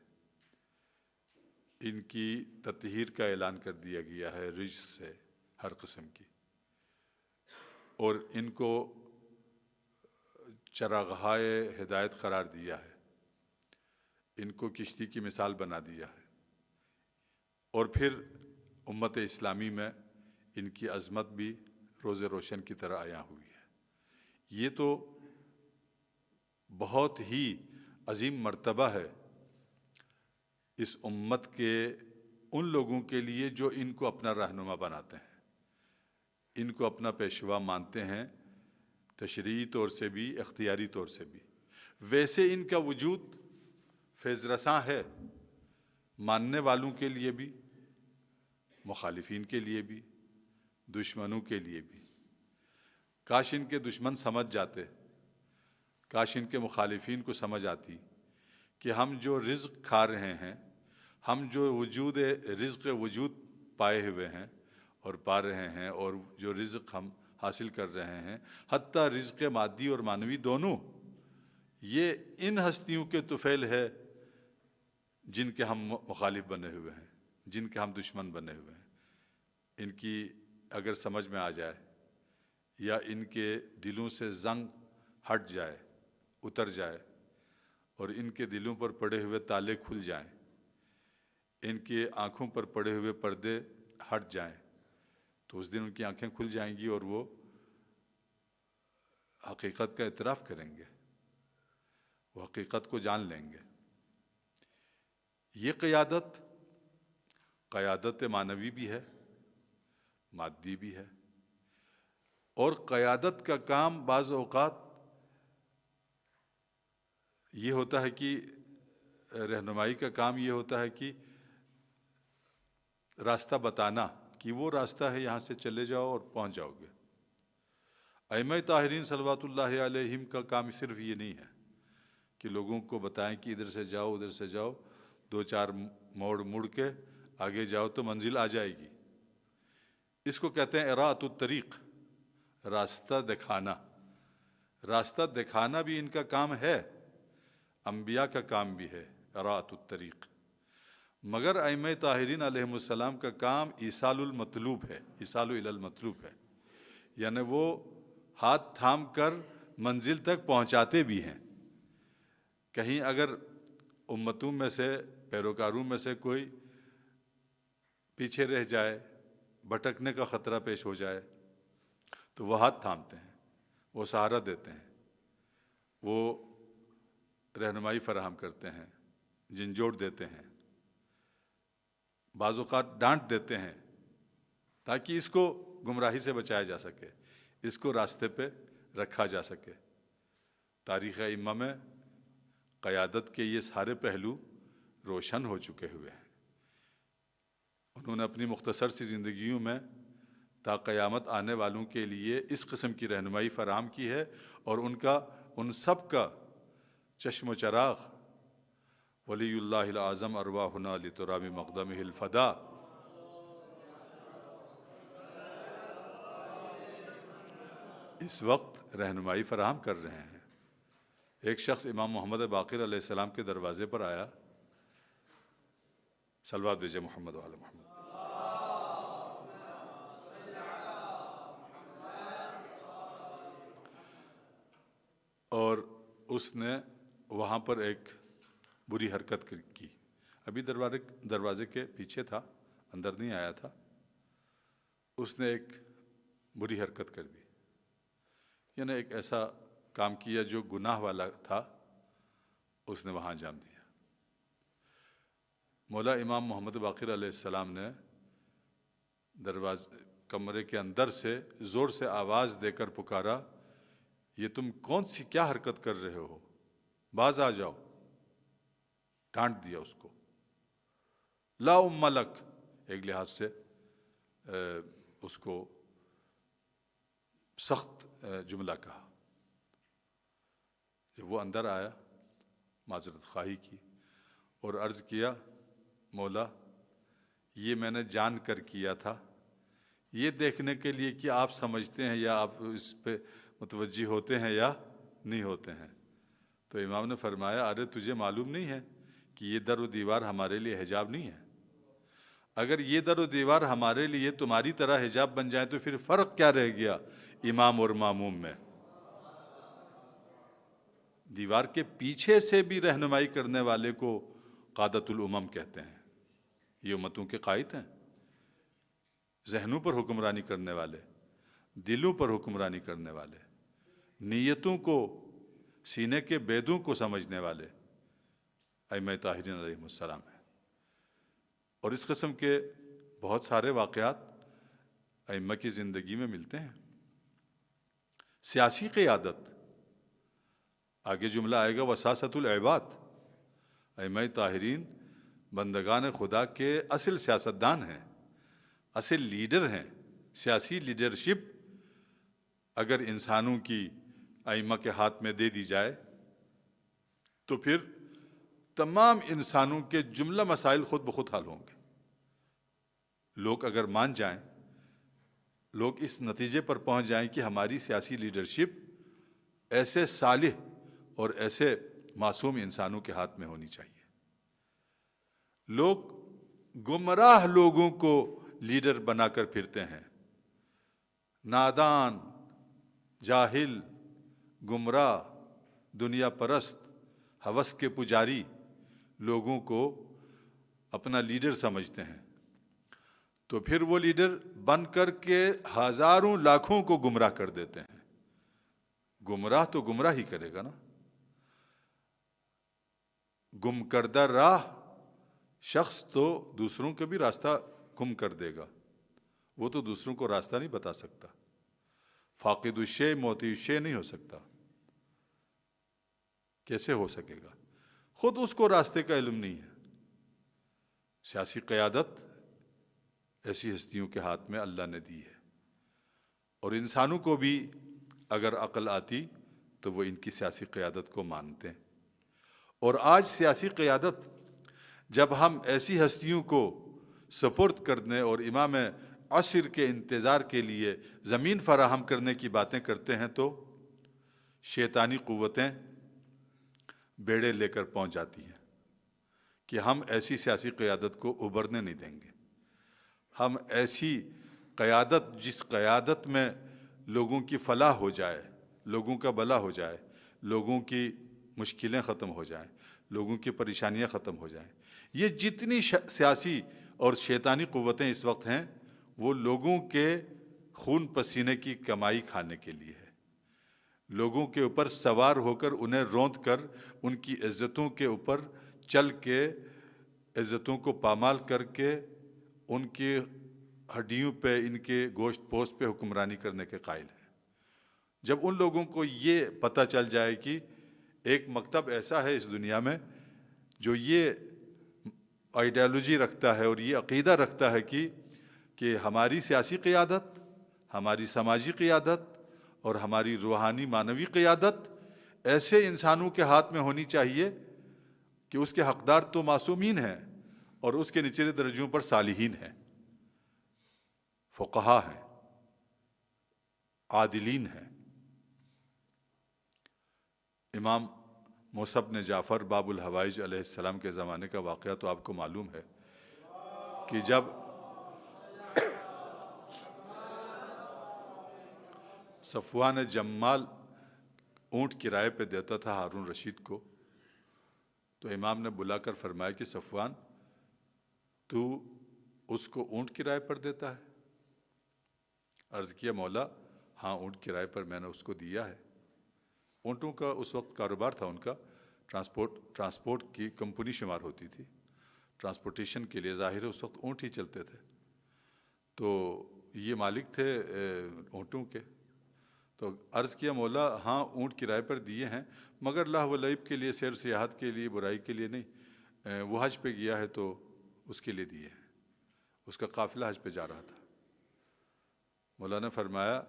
B: ان کی تطہیر کا اعلان کر دیا گیا ہے رجس سے ہر قسم کی، اور ان کو چراغہائے ہدایت قرار دیا ہے، ان کو کشتی کی مثال بنا دیا ہے، اور پھر امت اسلامی میں ان کی عظمت بھی روز روشن کی طرح عیاں ہوئی ہے۔ یہ تو بہت ہی عظیم مرتبہ ہے اس امت کے ان لوگوں کے لیے جو ان کو اپنا رہنما بناتے ہیں، ان کو اپنا پیشوا مانتے ہیں، تشریعی طور سے بھی، اختیاری طور سے بھی۔ ویسے ان کا وجود فیض رساں ہے، ماننے والوں کے لیے بھی، مخالفین کے لیے بھی، دشمنوں کے لیے بھی۔ کاش ان کے دشمن سمجھ جاتے، کاش ان کے مخالفین کو سمجھ آتی کہ ہم جو رزق کھا رہے ہیں، ہم جو رزق وجود پائے ہوئے ہیں اور پا رہے ہیں، اور جو رزق ہم حاصل کر رہے ہیں، حتیٰ رزق مادی اور معنوی دونوں، یہ ان ہستیوں کے طفیل ہے جن کے ہم مخالف بنے ہوئے ہیں، جن کے ہم دشمن بنے ہوئے ہیں۔ ان کی اگر سمجھ میں آ جائے، یا ان کے دلوں سے زنگ ہٹ جائے، اتر جائے، اور ان کے دلوں پر پڑے ہوئے تالے کھل جائیں، ان کی آنکھوں پر پڑے ہوئے پردے ہٹ جائیں، تو اس دن ان کی آنکھیں کھل جائیں گی اور وہ حقیقت کا اعتراف کریں گے، وہ حقیقت کو جان لیں گے۔ یہ قیادت معنوی بھی ہے، مادی بھی ہے، اور قیادت کا کام بعض اوقات یہ ہوتا ہے کہ رہنمائی کا کام یہ ہوتا ہے کہ راستہ بتانا، کہ وہ راستہ ہے، یہاں سے چلے جاؤ اور پہنچ جاؤ گے۔ ائمہ طاہرین صلوات اللہ علیہم کا کام صرف یہ نہیں ہے کہ لوگوں کو بتائیں کہ ادھر سے جاؤ، ادھر سے جاؤ، 2-4 موڑ مڑ کے آگے جاؤ تو منزل آ جائے گی۔ اس کو کہتے ہیں اراۃ الطریق، راستہ دکھانا۔ راستہ دکھانا بھی ان کا کام ہے، انبیاء کا کام بھی ہے، اراۃ الطریق۔ مگر ائمہ طاہرین علیہم السلام کا کام ایصال المطلوب ہے، ایصال الی المطلوب ہے، یعنی وہ ہاتھ تھام کر منزل تک پہنچاتے بھی ہیں۔ کہیں اگر امتوں میں سے، پیروکاروں میں سے کوئی پیچھے رہ جائے، بھٹکنے کا خطرہ پیش ہو جائے، تو وہ ہاتھ تھامتے ہیں، وہ سہارا دیتے ہیں، وہ رہنمائی فراہم کرتے ہیں، جھنجھوڑ دیتے ہیں، بعض اوقات ڈانٹ دیتے ہیں، تاکہ اس کو گمراہی سے بچایا جا سکے، اس کو راستے پہ رکھا جا سکے۔ تاریخ ائمہ میں قیادت کے یہ سارے پہلو روشن ہو چکے ہوئے ہیں۔ انہوں نے اپنی مختصر سی زندگیوں میں تا قیامت آنے والوں کے لیے اس قسم کی رہنمائی فراہم کی ہے، اور ان سب کا چشم و چراغ ولی اللہ العظم ارواحنا لترام مقدمہ الفدا. اس وقت رہنمائی فراہم کر رہے ہیں. ایک شخص امام محمد باقر علیہ السلام کے دروازے پر آیا. صلوات بھیجے محمد وعلی محمد. اور اس نے وہاں پر ایک بری حرکت کی. ابھی دروازے کے پیچھے تھا, اندر نہیں آیا تھا. اس نے ایک بری حرکت کر دی, یعنی ایک ایسا کام کیا جو گناہ والا تھا, اس نے وہاں انجام دیا. مولا امام محمد باقر علیہ السلام نے کمرے کے اندر سے زور سے آواز دے کر پکارا, یہ تم کون سی کیا حرکت کر رہے ہو, باز آ جاؤ. ڈانٹ دیا اس کو. لا ام لک, ایک لحاظ سے اس کو سخت جملہ کہا. جب وہ اندر آیا معذرت خواہی کی اور عرض کیا, مولا یہ میں نے جان کر کیا تھا, یہ دیکھنے کے لیے کہ آپ سمجھتے ہیں یا آپ اس پہ متوجہ ہوتے ہیں یا نہیں ہوتے ہیں. تو امام نے فرمایا, ارے تجھے معلوم نہیں ہے کہ یہ در و دیوار ہمارے لیے حجاب نہیں ہے. اگر یہ در و دیوار ہمارے لیے تمہاری طرح حجاب بن جائے تو پھر فرق کیا رہ گیا امام اور ماموم میں. دیوار کے پیچھے سے بھی رہنمائی کرنے والے کو قادۃ الامم کہتے ہیں. یہ امتوں کے قائد ہیں, ذہنوں پر حکمرانی کرنے والے, دلوں پر حکمرانی کرنے والے, نیتوں کو, سینے کے بیدوں کو سمجھنے والے ائمہ طاہرین علیہ السلام ہیں. اور اس قسم کے بہت سارے واقعات ائمہ کی زندگی میں ملتے ہیں. سیاسی قیادت, آگے جملہ آئے گا وساست العباد. ائمہ طاہرین بندگان خدا کے اصل سیاستدان ہیں, اصل لیڈر ہیں. سیاسی لیڈرشپ اگر انسانوں کی ائمہ کے ہاتھ میں دے دی جائے تو پھر تمام انسانوں کے جملہ مسائل خود بخود حل ہوں گے. لوگ اگر مان جائیں, لوگ اس نتیجے پر پہنچ جائیں کہ ہماری سیاسی لیڈرشپ ایسے صالح اور ایسے معصوم انسانوں کے ہاتھ میں ہونی چاہیے. لوگ گمراہ لوگوں کو لیڈر بنا کر پھرتے ہیں. نادان, جاہل, گمراہ, دنیا پرست, ہوس کے پجاری لوگوں کو اپنا لیڈر سمجھتے ہیں. تو پھر وہ لیڈر بن کر کے ہزاروں لاکھوں کو گمراہ کر دیتے ہیں. گمراہ تو گمراہ ہی کرے گا نا. گم کردہ راہ شخص تو دوسروں کا بھی راستہ گم کر دے گا. وہ تو دوسروں کو راستہ نہیں بتا سکتا. فاقد الشیء موتی الشیء نہیں ہو سکتا. کیسے ہو سکے گا؟ خود اس کو راستے کا علم نہیں ہے. سیاسی قیادت ایسی ہستیوں کے ہاتھ میں اللہ نے دی ہے, اور انسانوں کو بھی اگر عقل آتی تو وہ ان کی سیاسی قیادت کو مانتے ہیں. اور آج سیاسی قیادت جب ہم ایسی ہستیوں کو سپرد کرنے اور امام عصر کے انتظار کے لیے زمین فراہم کرنے کی باتیں کرتے ہیں تو شیطانی قوتیں بیڑے لے کر پہنچ جاتی ہیں کہ ہم ایسی سیاسی قیادت کو ابھرنے نہیں دیں گے. ہم ایسی قیادت جس قیادت میں لوگوں کی فلاح ہو جائے, لوگوں کا بھلا ہو جائے, لوگوں کی مشکلیں ختم ہو جائیں, لوگوں کی پریشانیاں ختم ہو جائیں. یہ جتنی سیاسی اور شیطانی قوتیں اس وقت ہیں وہ لوگوں کے خون پسینے کی کمائی کھانے کے لیے ہے. لوگوں کے اوپر سوار ہو کر انہیں روند کر ان کی عزتوں کے اوپر چل کے عزتوں کو پامال کر کے ان کی ہڈیوں پہ, ان کے گوشت پوست پہ حکمرانی کرنے کے قائل ہیں. جب ان لوگوں کو یہ پتہ چل جائے کہ ایک مکتب ایسا ہے اس دنیا میں جو یہ آئیڈیالوجی رکھتا ہے اور یہ عقیدہ رکھتا ہے کہ ہماری سیاسی قیادت, ہماری سماجی قیادت اور ہماری روحانی معنوی قیادت ایسے انسانوں کے ہاتھ میں ہونی چاہیے کہ اس کے حقدار تو معصومین ہیں اور اس کے نچلے درجوں پر صالحین ہیں، فقہا ہیں، عادلین ہیں۔ امام موسیٰ بن جعفر باب الحوائج علیہ السلام کے زمانے کا واقعہ تو آپ کو معلوم ہے کہ جب صفوان جمال اونٹ کرائے پہ دیتا تھا ہارون رشید کو، تو امام نے بلا کر فرمایا کہ صفوان، تو اس کو اونٹ کرائے پر دیتا ہے؟ عرض کیا مولا ہاں، اونٹ کرائے پر میں نے اس کو دیا ہے۔ اونٹوں کا اس وقت کاروبار تھا، ان کا ٹرانسپورٹ کی کمپنی شمار ہوتی تھی، ٹرانسپورٹیشن کے لیے ظاہر ہے اس وقت اونٹ ہی چلتے تھے، تو یہ مالک تھے اونٹوں کے۔ تو عرض کیا مولا ہاں، اونٹ کرائے پر دیے ہیں، مگر لہو و لعب کے لیے، سیر سیاحت کے لیے، برائی کے لیے نہیں، وہ حج پہ گیا ہے تو اس کے لیے دیے ہیں، اس کا قافلہ حج پہ جا رہا تھا۔ مولا نے فرمایا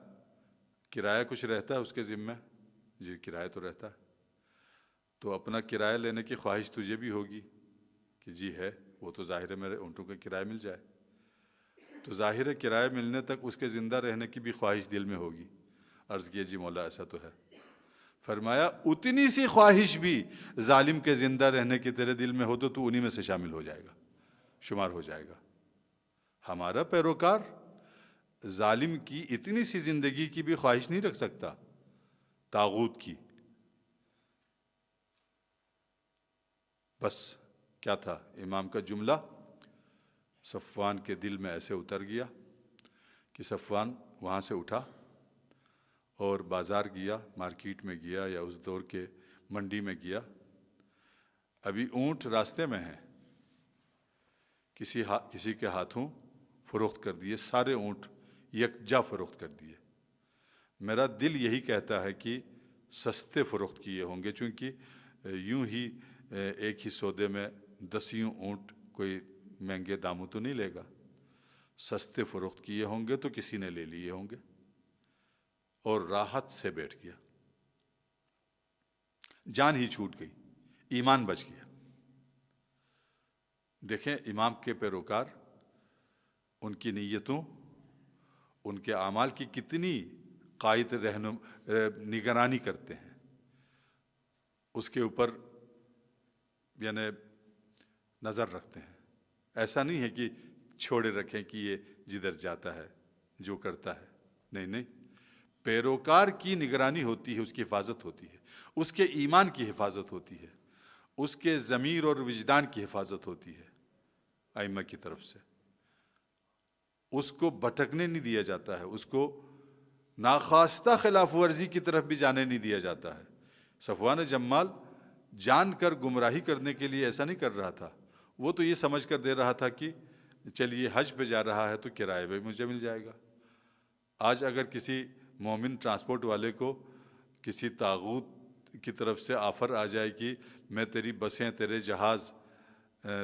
B: کرایہ کچھ رہتا ہے اس کے ذمہ؟ جی کرایہ تو رہتا ہے۔ تو اپنا کرایہ لینے کی خواہش تجھے بھی ہوگی کہ جی ہے، وہ تو ظاہر ہے میرے اونٹوں کا کرایہ مل جائے، تو ظاہر ہے کرایہ ملنے تک اس کے زندہ رہنے کی بھی خواہش دل میں ہوگی۔ عرض کیا جی مولا ایسا تو ہے۔ فرمایا اتنی سی خواہش بھی ظالم کے زندہ رہنے کی تیرے دل میں ہو تو انہی میں سے شامل ہو جائے گا، شمار ہو جائے گا۔ ہمارا پیروکار ظالم کی اتنی سی زندگی کی بھی خواہش نہیں رکھ سکتا، طاغوت کی۔ بس کیا تھا امام کا جملہ، صفوان کے دل میں ایسے اتر گیا کہ صفوان وہاں سے اٹھا اور بازار گیا، مارکیٹ میں گیا یا اس دور کے منڈی میں گیا۔ ابھی اونٹ راستے میں ہیں، کسی کے ہاتھوں فروخت کر دیے، سارے اونٹ یکجا فروخت کر دیے۔ میرا دل یہی کہتا ہے کہ سستے فروخت کیے ہوں گے، چونکہ یوں ہی ایک ہی سودے میں 10 اونٹ کوئی مہنگے داموں تو نہیں لے گا، سستے فروخت کیے ہوں گے تو کسی نے لے لیے ہوں گے، اور راحت سے بیٹھ گیا، جان ہی چھوٹ گئی، ایمان بچ گیا۔ دیکھیں امام کے پیروکار، ان کی نیتوں، ان کے اعمال کی کتنی قائد نگرانی کرتے ہیں، اس کے اوپر یعنی نظر رکھتے ہیں۔ ایسا نہیں ہے کہ چھوڑے رکھیں کہ یہ جدھر جاتا ہے جو کرتا ہے، نہیں نہیں، پیروکار کی نگرانی ہوتی ہے، اس کی حفاظت ہوتی ہے، اس کے ایمان کی حفاظت ہوتی ہے، اس کے ضمیر اور وجدان کی حفاظت ہوتی ہے ائمہ کی طرف سے۔ اس کو بھٹکنے نہیں دیا جاتا ہے، اس کو ناخواستہ خلاف ورزی کی طرف بھی جانے نہیں دیا جاتا ہے۔ صفوان جمال جان کر گمراہی کرنے کے لیے ایسا نہیں کر رہا تھا، وہ تو یہ سمجھ کر دے رہا تھا کہ چلیے حج پہ جا رہا ہے تو کرایہ بھی مجھے مل جائے گا۔ آج اگر کسی مومن ٹرانسپورٹ والے کو کسی طاغوت کی طرف سے آفر آ جائے کہ میں تیری بسیں، تیرے جہاز،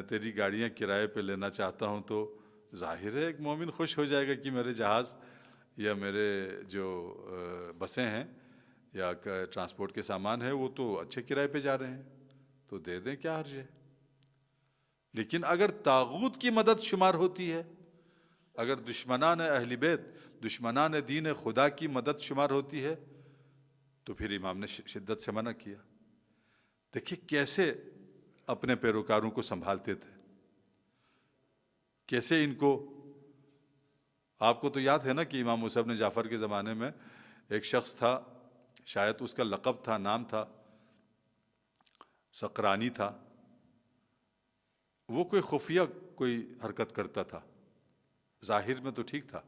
B: تیری گاڑیاں کرائے پہ لینا چاہتا ہوں، تو ظاہر ہے ایک مومن خوش ہو جائے گا کہ میرے جہاز یا میرے جو بسیں ہیں یا ٹرانسپورٹ کے سامان ہے وہ تو اچھے کرائے پہ جا رہے ہیں، تو دے دیں، کیا حرج ہے۔ لیکن اگر طاغوت کی مدد شمار ہوتی ہے، اگر دشمنان اہل بیت، دشمنان دین خدا کی مدد شمار ہوتی ہے، تو پھر امام نے شدت سے منع کیا۔ دیکھیے کیسے اپنے پیروکاروں کو سنبھالتے تھے، کیسے ان کو، آپ کو تو یاد ہے نا کہ امام موسیٰ بن جعفر کے زمانے میں ایک شخص تھا، شاید اس کا لقب تھا، نام تھا، سقرانی تھا، وہ کوئی خفیہ کوئی حرکت کرتا تھا، ظاہر میں تو ٹھیک تھا،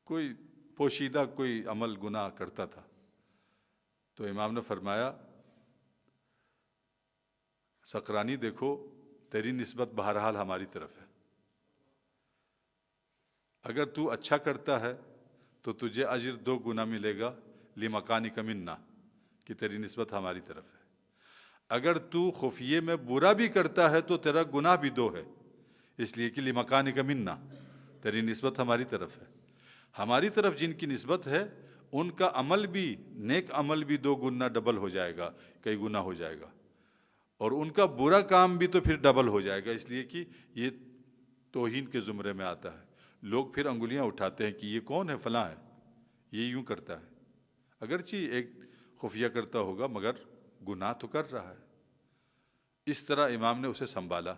B: کوئی پوشیدہ کوئی عمل گناہ کرتا تھا۔ تو امام نے فرمایا سقرانی دیکھو، تیری نسبت بہرحال ہماری طرف ہے، اگر تو اچھا کرتا ہے تو تجھے اجر 2 گنا ملے گا، لمکانک منا، کہ تیری نسبت ہماری طرف ہے۔ اگر تو خفیے میں برا بھی کرتا ہے تو تیرا گناہ بھی 2 ہے، اس لیے کہ لمکانک منا، تیری نسبت ہماری طرف ہے۔ ہماری طرف جن کی نسبت ہے ان کا عمل بھی، نیک عمل بھی 2 گنا ڈبل ہو جائے گا، کئی گنا ہو جائے گا، اور ان کا برا کام بھی تو پھر ڈبل ہو جائے گا، اس لیے کہ یہ توہین کے زمرے میں آتا ہے۔ لوگ پھر انگلیاں اٹھاتے ہیں کہ یہ کون ہے، فلاں ہے، یہ یوں کرتا ہے، اگرچہ ایک خفیہ کرتا ہوگا مگر گناہ تو کر رہا ہے۔ اس طرح امام نے اسے سنبھالا،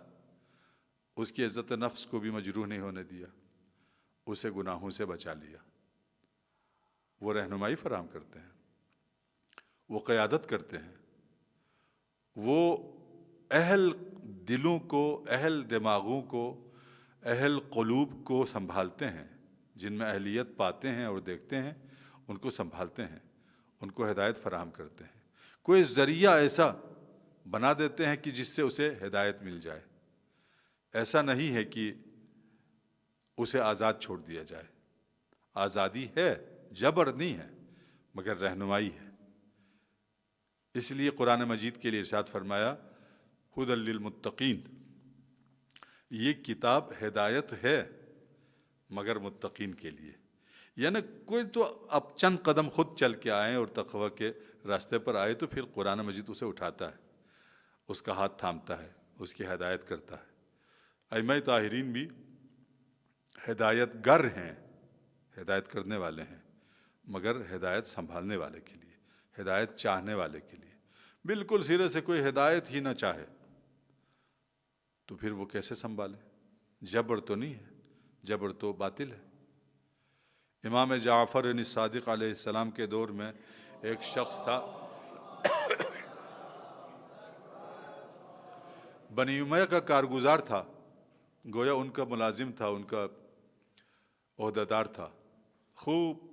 B: اس کی عزت نفس کو بھی مجروح نہیں ہونے دیا، اسے گناہوں سے بچا لیا۔ وہ رہنمائی فراہم کرتے ہیں، وہ قیادت کرتے ہیں، وہ اہل دلوں کو، اہل دماغوں کو، اہل قلوب کو سنبھالتے ہیں، جن میں اہلیت پاتے ہیں اور دیکھتے ہیں، ان کو سنبھالتے ہیں، ان کو ہدایت فراہم کرتے ہیں، کوئی ذریعہ ایسا بنا دیتے ہیں کہ جس سے اسے ہدایت مل جائے۔ ایسا نہیں ہے کہ اسے آزاد چھوڑ دیا جائے، آزادی ہے، جبر نہیں ہے، مگر رہنمائی ہے۔ اس لیے قرآن مجید کے لیے ارشاد فرمایا ھدی للمتقین، یہ کتاب ہدایت ہے مگر متقین کے لیے، یعنی کوئی تو اب چند قدم خود چل کے آئیں اور تقوی کے راستے پر آئے تو پھر قرآن مجید اسے اٹھاتا ہے، اس کا ہاتھ تھامتا ہے، اس کی ہدایت کرتا ہے۔ ائمہ طاہرین بھی ہدایت گر ہیں، ہدایت کرنے والے ہیں، مگر ہدایت سنبھالنے والے کے لیے، ہدایت چاہنے والے کے لیے۔ بالکل سرے سے کوئی ہدایت ہی نہ چاہے تو پھر وہ کیسے سنبھالے؟ جبر تو نہیں ہے، جبر تو باطل ہے۔ امام جعفر صادق علیہ السلام کے دور میں ایک شخص تھا، بنی امیہ کا کارگزار تھا، گویا ان کا ملازم تھا، ان کا عہدیدار تھا، خوب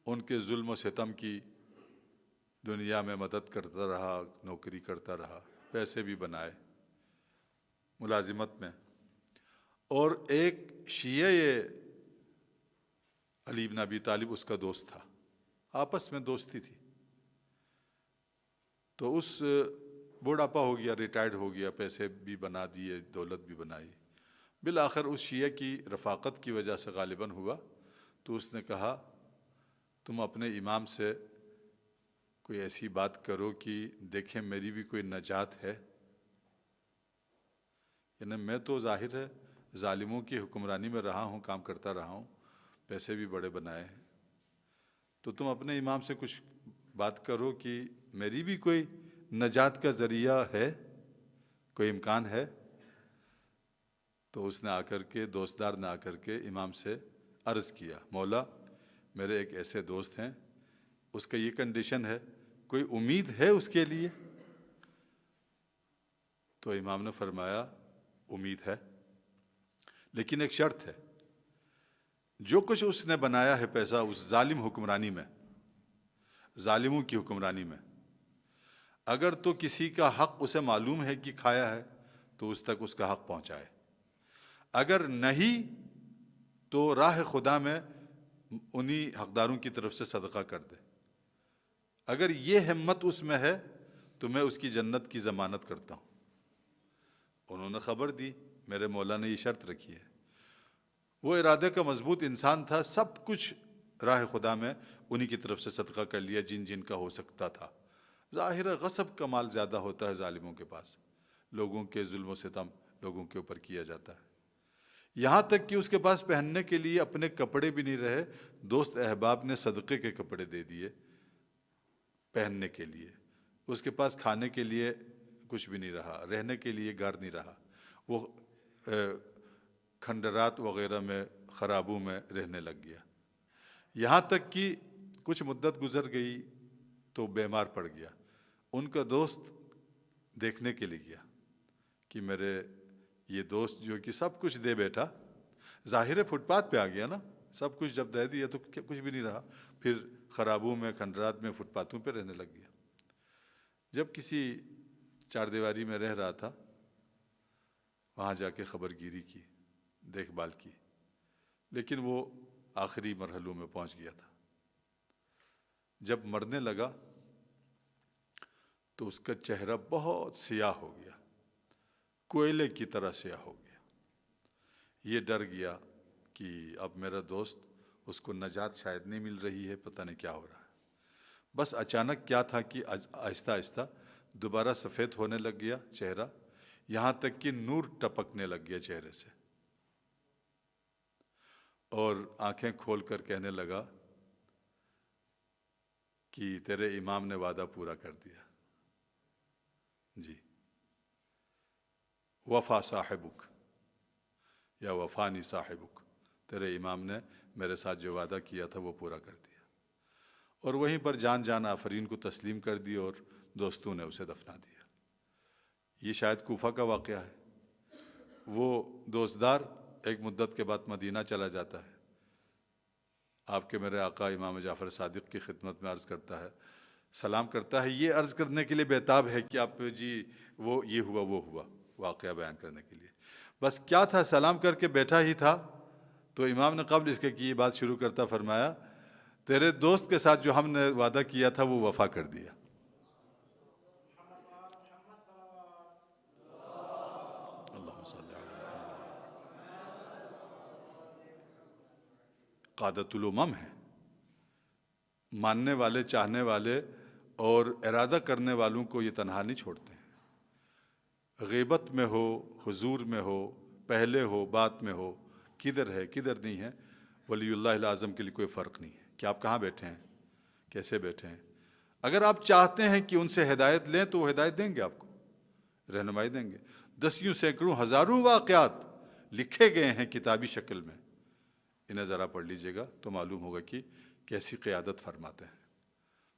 B: ان کے ظلم و ستم کی دنیا میں مدد کرتا رہا، نوکری کرتا رہا، پیسے بھی بنائے ملازمت میں۔ اور ایک شیعہ علی بن ابی طالب اس کا دوست تھا، آپس میں دوستی تھی۔ تو اس بوڑھاپا ہو گیا، ریٹائرڈ ہو گیا، پیسے بھی بنا دیے، دولت بھی بنائی، بالآخر اس شیعہ کی رفاقت کی وجہ سے غالباً ہوا تو اس نے کہا تم اپنے امام سے کوئی ایسی بات کرو کہ دیکھیں میری بھی کوئی نجات ہے، یعنی میں تو ظاہر ہے ظالموں کی حکمرانی میں رہا ہوں، کام کرتا رہا ہوں، پیسے بھی بڑے بنائے ہیں، تو تم اپنے امام سے کچھ بات کرو کہ میری بھی کوئی نجات کا ذریعہ ہے، کوئی امکان ہے۔ تو اس نے آ کر کے، دوستدار نے آ کر کے امام سے عرض کیا، مولا میرے ایک ایسے دوست ہیں، اس کا یہ کنڈیشن ہے، کوئی امید ہے اس کے لیے؟ تو امام نے فرمایا امید ہے، لیکن ایک شرط ہے، جو کچھ اس نے بنایا ہے پیسہ اس ظالم حکمرانی میں، ظالموں کی حکمرانی میں، اگر تو کسی کا حق اسے معلوم ہے کہ کھایا ہے تو اس تک اس کا حق پہنچائے، اگر نہیں تو راہ خدا میں انہی حقداروں کی طرف سے صدقہ کر دے، اگر یہ ہمت اس میں ہے تو میں اس کی جنت کی ضمانت کرتا ہوں۔ انہوں نے خبر دی، میرے مولا نے یہ شرط رکھی ہے۔ وہ ارادے کا مضبوط انسان تھا، سب کچھ راہ خدا میں انہی کی طرف سے صدقہ کر لیا جن جن کا ہو سکتا تھا۔ ظاہر ہے غصب کا مال زیادہ ہوتا ہے ظالموں کے پاس، لوگوں کے ظلم و ستم لوگوں کے اوپر کیا جاتا ہے، یہاں تک کہ اس کے پاس پہننے کے لیے اپنے کپڑے بھی نہیں رہے، دوست احباب نے صدقے کے کپڑے دے دیے پہننے کے لیے، اس کے پاس کھانے کے لیے کچھ بھی نہیں رہا، رہنے کے لیے گھر نہیں رہا، وہ کھنڈرات وغیرہ میں، خرابوں میں رہنے لگ گیا، یہاں تک کہ کچھ مدت گزر گئی تو بیمار پڑ گیا۔ ان کا دوست دیکھنے کے لیے گیا کہ میرے یہ دوست جو کہ سب کچھ دے بیٹھا، ظاہر ہے فٹ پاتھ پہ آ گیا نا، سب کچھ جب دے دیا تو کچھ بھی نہیں رہا، پھر خرابوں میں، کھنڈرات میں، فٹ پاتھوں پہ رہنے لگ گیا۔ جب کسی چار دیواری میں رہ رہا تھا، وہاں جا کے خبر گیری کی، دیکھ بھال کی، لیکن وہ آخری مرحلوں میں پہنچ گیا تھا۔ جب مرنے لگا تو اس کا چہرہ بہت سیاہ ہو گیا، کوئلے کی طرح سیاہ ہو گیا۔ یہ ڈر گیا کہ اب میرا دوست اس کو نجات شاید نہیں مل رہی ہے، پتہ نہیں کیا ہو رہا ہے۔ بس اچانک کیا تھا کہ آہستہ آہستہ دوبارہ سفید ہونے لگ گیا چہرہ، یہاں تک کہ نور ٹپکنے لگ گیا چہرے سے، اور آنکھیں کھول کر کہنے لگا کہ تیرے امام نے وعدہ پورا کر دیا۔ جی، وفا صاحبک یا وفانی صاحبک، تیرے امام نے میرے ساتھ جو وعدہ کیا تھا وہ پورا کر دیا، اور وہیں پر جان آفرین کو تسلیم کر دی اور دوستوں نے اسے دفنا دیا۔ یہ شاید کوفہ کا واقعہ ہے۔ وہ دوستدار ایک مدت کے بعد مدینہ چلا جاتا ہے، آپ کے میرے آقا امام جعفر صادق کی خدمت میں عرض کرتا ہے، سلام کرتا ہے، یہ عرض کرنے کے لیے بےتاب ہے کہ آپ جی وہ یہ ہوا وہ ہوا، واقعہ بیان کرنے کے لیے۔ بس کیا تھا، سلام کر کے بیٹھا ہی تھا تو امام نے قبل اس کے کہ یہ بات شروع کرتا فرمایا، تیرے دوست کے ساتھ جو ہم نے وعدہ کیا تھا وہ وفا کر دیا۔ اللہم صلی علی قادۃ الامم ہے، ماننے والے، چاہنے والے اور ارادہ کرنے والوں کو یہ تنہا نہیں چھوڑتے ہیں۔ غیبت میں ہو، حضور میں ہو، پہلے ہو، بات میں ہو، کدھر ہے کدھر نہیں ہے، ولی اللہ الاعظم کے لیے کوئی فرق نہیں ہے کہ آپ کہاں بیٹھے ہیں، کیسے بیٹھے ہیں۔ اگر آپ چاہتے ہیں کہ ان سے ہدایت لیں تو وہ ہدایت دیں گے، آپ کو رہنمائی دیں گے۔ دسیوں سینکڑوں ہزاروں واقعات لکھے گئے ہیں کتابی شکل میں، انہیں ذرا پڑھ لیجئے گا تو معلوم ہوگا کہ کیسی قیادت فرماتے ہیں۔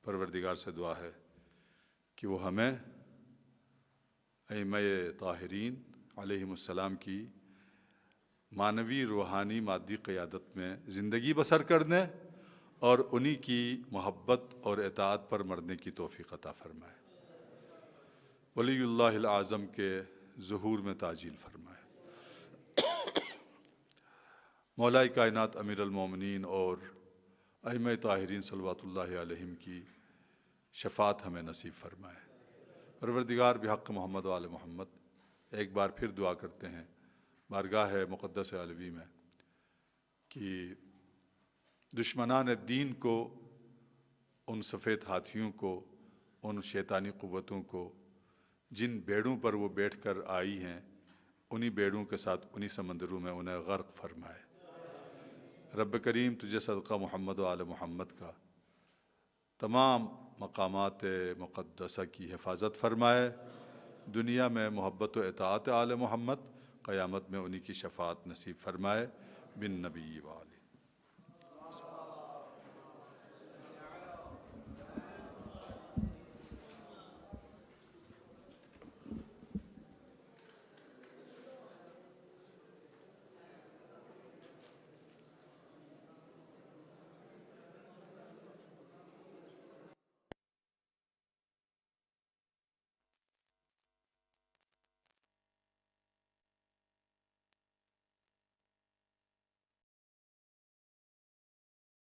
B: پروردگار سے دعا ہے کہ وہ ہمیں ائمہ طاہرین علیہم السلام کی معنوی، روحانی، مادی قیادت میں زندگی بسر کرنے اور انہی کی محبت اور اطاعت پر مرنے کی توفیق عطا فرمائے، ولی اللہ الاعظم کے ظہور میں تعجیل فرمائے۔ مولا کائنات امیر المومنین اور ائمہ طاہرین صلوات اللہ علیہم کی شفاعت ہمیں نصیب فرمائے۔ پروردگار بحق محمد و آل محمد ایک بار پھر دعا کرتے ہیں بارگاہ مقدس علوی میں کہ دشمنان دین کو، ان سفید ہاتھیوں کو، ان شیطانی قوتوں کو جن بیڑوں پر وہ بیٹھ کر آئی ہیں، انہی بیڑوں کے ساتھ انہی سمندروں میں انہیں غرق فرمائے۔ رب کریم تجھے صدقہ محمد و آل محمد کا تمام مقامات مقدسہ کی حفاظت فرمائے، دنیا میں محبت و اطاعت آل محمد، قیامت میں انہی کی شفاعت نصیب فرمائے، بن نبی و آلہ۔